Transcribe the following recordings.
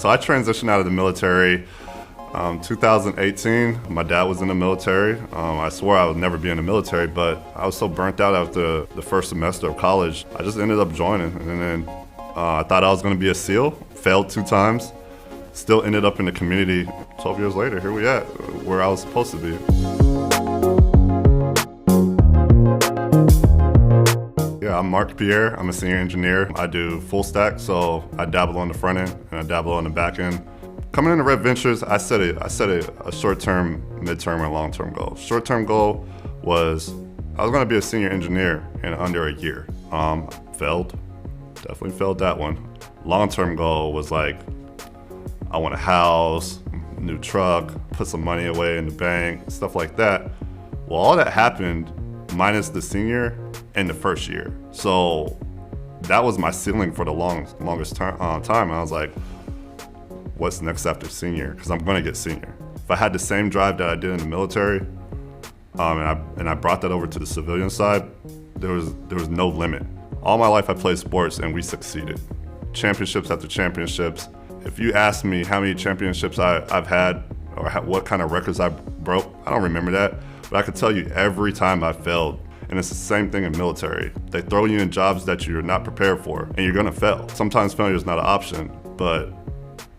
So I transitioned out of the military 2018. My dad was in the military. I swore I would never be in the military, but I was so burnt out after the first semester of college, I just ended up joining. And then I thought I was going to be a SEAL, failed 2 times, still ended up in the community. 12 years later, here we at, where I was supposed to be. Yeah, I'm Mark Pierre. I'm a senior engineer. I do full stack, so I dabble on the front end and I dabble on the back end. Coming into Red Ventures, I set a short-term, mid-term, and long-term goal. Short-term goal was I was going to be a senior engineer in under a year. Failed, definitely failed that one. Long-term goal was like, I want a house, new truck, put some money away in the bank, stuff like that. Well, all that happened minus the senior and the first year. So that was my ceiling for the longest time. I was like, what's next after senior? Because I'm gonna get senior. If I had the same drive that I did in the military, and I brought that over to the civilian side, there was no limit. All my life I played sports and we succeeded. Championships after championships. If you ask me how many championships I've had or what kind of records I broke, I don't remember that, but I could tell you every time I failed. And it's the same thing in military. They throw you in jobs that you're not prepared for and you're gonna fail. Sometimes failure is not an option, but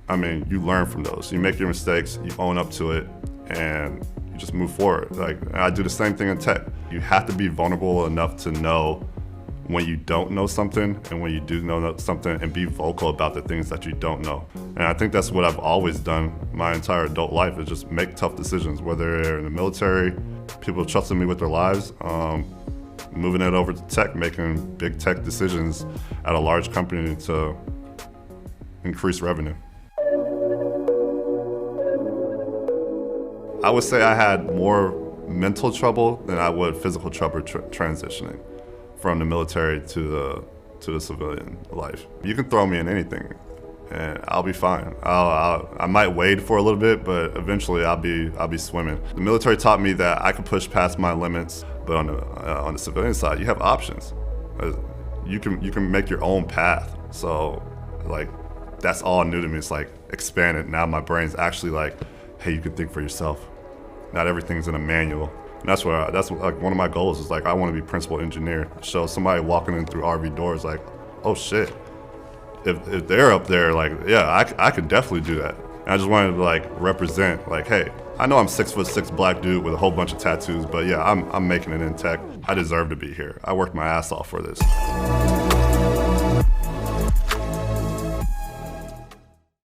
I mean, you learn from those. You make your mistakes, you own up to it, and you just move forward. Like, I do the same thing in tech. You have to be vulnerable enough to know when you don't know something and when you do know something, and be vocal about the things that you don't know. And I think that's what I've always done my entire adult life, is just make tough decisions, whether they're in the military, people trusting me with their lives, moving it over to tech, making big tech decisions at a large company to increase revenue. I would say I had more mental trouble than I would physical trouble transitioning from the military to the civilian life. You can throw me in anything and I'll be fine. I might wade for a little bit, but eventually I'll be swimming. The military taught me that I could push past my limits, but on the civilian side, you have options. You can make your own path. So like, that's all new to me. It's like expanded. Now my brain's actually like, hey, you can think for yourself. Not everything's in a manual. And that's like one of my goals is like, I want to be principal engineer. Show somebody walking in through RV doors like, oh shit. If they're up there, like, yeah, I could definitely do that. And I just wanted to like represent, like, hey, I know I'm 6'6" black dude with a whole bunch of tattoos, but yeah, I'm making it in tech. I deserve to be here. I worked my ass off for this.